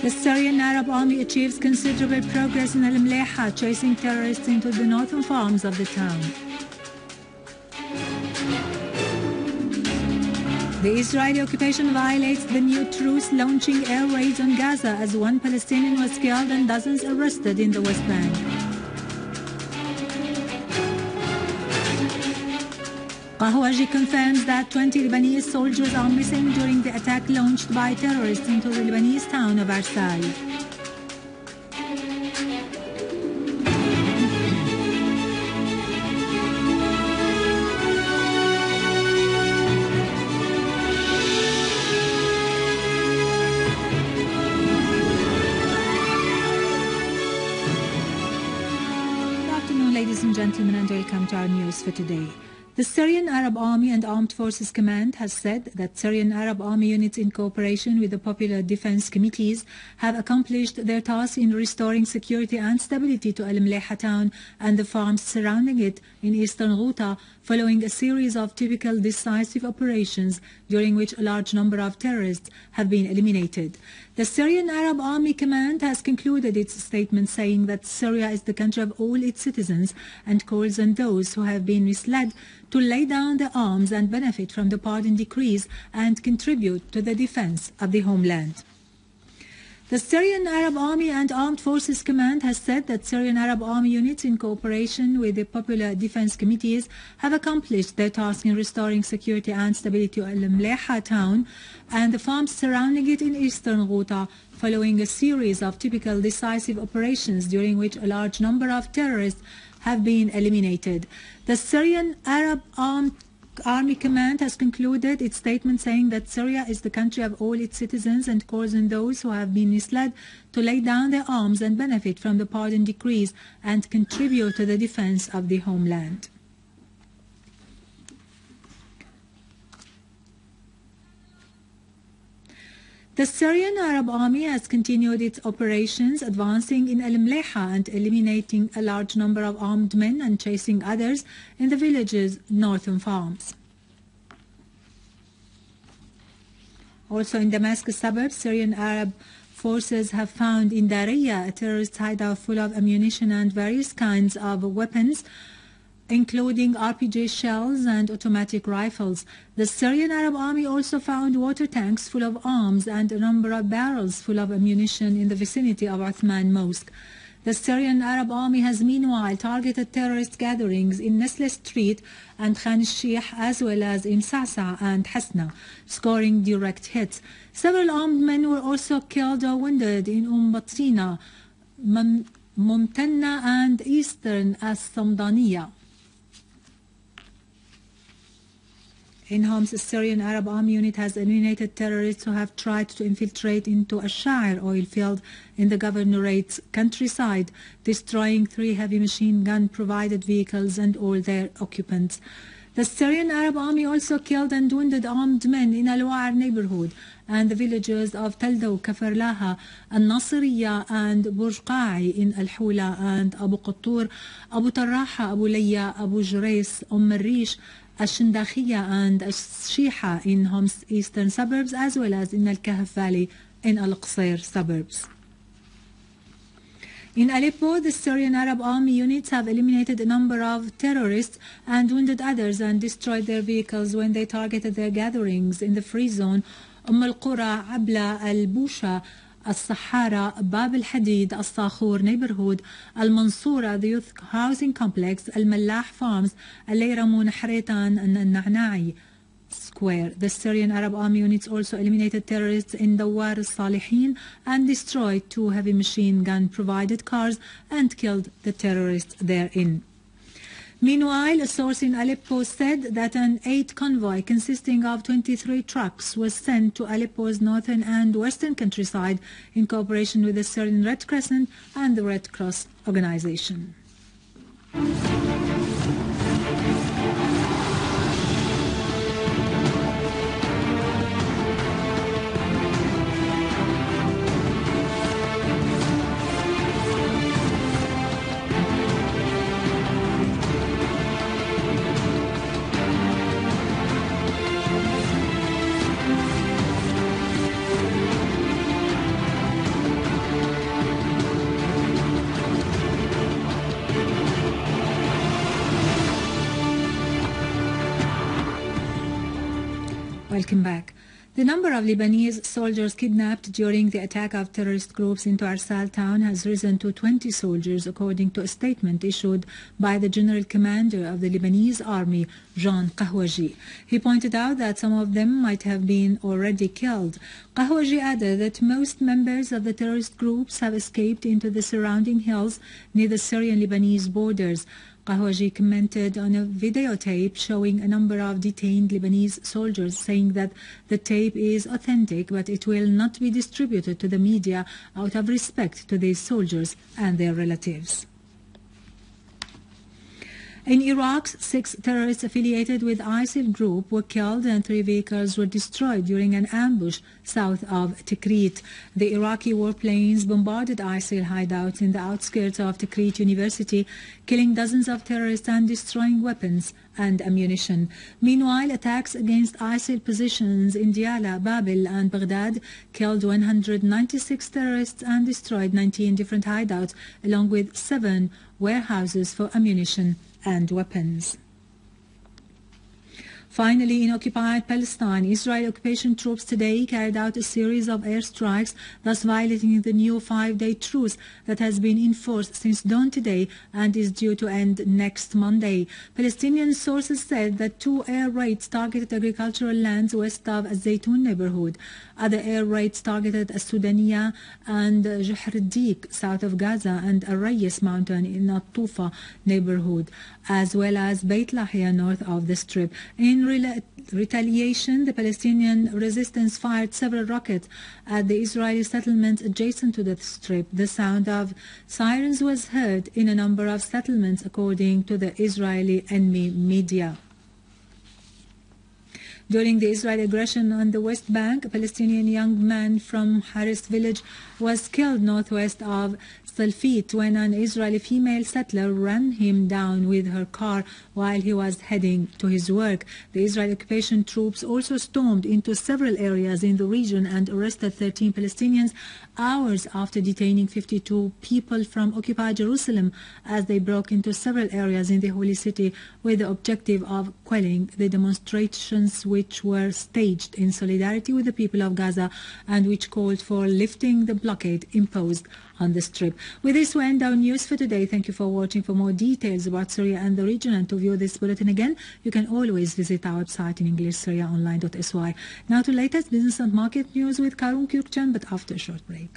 The Syrian Arab Army achieves considerable progress in al-Mleiha, chasing terrorists into the northern farms of the town. The Israeli occupation violates the new truce, launching air raids on Gaza as one Palestinian was killed and dozens arrested in the West Bank. Qahuaji confirms that 20 Lebanese soldiers are missing during the attack launched by terrorists into the Lebanese town of al-Assad. Ladies and gentlemen, and welcome to our news for today. The Syrian Arab Army and Armed Forces Command has said that Syrian Arab Army units in cooperation with the Popular Defense Committees have accomplished their task in restoring security and stability to al-Mleiha town and the farms surrounding it in eastern Ghouta, following a series of typical decisive operations during which a large number of terrorists have been eliminated. The Syrian Arab Army Command has concluded its statement saying that Syria is the country of all its citizens and calls on those who have been misled to lay down their arms and benefit from the pardon decrees and contribute to the defense of the homeland. The Syrian Arab Army and Armed Forces Command has said that Syrian Arab Army units in cooperation with the Popular Defense Committees have accomplished their task in restoring security and stability to al-Mleiha town and the farms surrounding it in eastern Ghouta, following a series of typical decisive operations during which a large number of terrorists have been eliminated. The Syrian Arab Army Command has concluded its statement saying that Syria is the country of all its citizens and calls on those who have been misled to lay down their arms and benefit from the pardon decrees and contribute to the defense of the homeland. The Syrian Arab Army has continued its operations, advancing in al-Mleiha and eliminating a large number of armed men and chasing others in the village's northern farms. Also in Damascus suburbs, Syrian Arab forces have found in Daria a terrorist hideout full of ammunition and various kinds of weapons, including RPG shells and automatic rifles. The Syrian Arab Army also found water tanks full of arms and a number of barrels full of ammunition in the vicinity of Uthman Mosque. The Syrian Arab Army has meanwhile targeted terrorist gatherings in Nestle Street and Khan al-Sheikh, as well as in Sa'sa and Hasna, scoring direct hits. Several armed men were also killed or wounded in Batina, Mumtanna and eastern as-Samdaniya. In Homs, the Syrian Arab Army unit has eliminated terrorists who have tried to infiltrate into a Shaer oil field in the governorate's countryside, destroying 3 heavy machine gun provided vehicles and all their occupants. The Syrian Arab Army also killed and wounded armed men in Al-Wa'ar neighborhood and the villages of Taldo, Kafarlaha, al-Nasiriya and Burqai in Al-Hula and Abu Qattur, Abu Tarraha, Abu Layya, Abu Jurais, Rish, Al-Shindakhiya and Al-Shiha in Homs eastern suburbs, as well as in Al-Kahf Valley in Al-Qusayr suburbs. In Aleppo, the Syrian Arab Army units have eliminated a number of terrorists and wounded others and destroyed their vehicles when they targeted their gatherings in the free zone al-Qura, Abla, Al-Busha, Al-Sahara, Bab al-Hadid, Al-Sakhur neighborhood, Al-Mansura, the youth housing complex, Al-Mallah farms, Al-Layramun, Haretan, and Al-Na'na'i square. The Syrian Arab Army units also eliminated terrorists in Dawar al-Salihin and destroyed 2 heavy machine gun provided cars and killed the terrorists therein. Meanwhile, a source in Aleppo said that an 8 convoy consisting of 23 trucks was sent to Aleppo's northern and western countryside in cooperation with the Syrian Red Crescent and the Red Cross organization. Welcome back. The number of Lebanese soldiers kidnapped during the attack of terrorist groups into Arsal town has risen to 20 soldiers, according to a statement issued by the General Commander of the Lebanese Army, Jean Kahwaji. He pointed out that some of them might have been already killed. Kahwaji added that most members of the terrorist groups have escaped into the surrounding hills near the Syrian-Lebanese borders. Kahwaji commented on a videotape showing a number of detained Lebanese soldiers, saying that the tape is authentic, but it will not be distributed to the media out of respect to these soldiers and their relatives. In Iraq, 6 terrorists affiliated with ISIL group were killed and 3 vehicles were destroyed during an ambush south of Tikrit. The Iraqi warplanes bombarded ISIL hideouts in the outskirts of Tikrit University, killing dozens of terrorists and destroying weapons and ammunition. Meanwhile, attacks against ISIL positions in Diyala, Babil and Baghdad killed 196 terrorists and destroyed 19 different hideouts, along with 7 warehouses for ammunition and weapons. Finally, in occupied Palestine, Israeli occupation troops today carried out a series of airstrikes, thus violating the new 5-day truce that has been in force since dawn today and is due to end next Monday. Palestinian sources said that 2 air raids targeted agricultural lands west of Zaytun neighborhood. Other air raids targeted Sudaniya and Juhr south of Gaza and Rayas mountain in At-Tufa neighborhood, as well as Beit Lahia north of the Strip. In retaliation, the Palestinian resistance fired several rockets at the Israeli settlements adjacent to the Strip. The sound of sirens was heard in a number of settlements, according to the Israeli enemy media. During the Israeli aggression on the West Bank, a Palestinian young man from Haris village was killed northwest of Salfit when an Israeli female settler ran him down with her car while he was heading to his work. The Israeli occupation troops also stormed into several areas in the region and arrested 13 Palestinians hours after detaining 52 people from occupied Jerusalem as they broke into several areas in the Holy City with the objective of quelling the demonstrations which were staged in solidarity with the people of Gaza and which called for lifting the blockade imposed on the Strip. With this, we end our news for today. Thank you for watching. For more details about Syria and the region and to view this bulletin again, you can always visit our website in English, syriaonline.sy. Now to latest business and market news with Karun Kürkcan, but after a short break.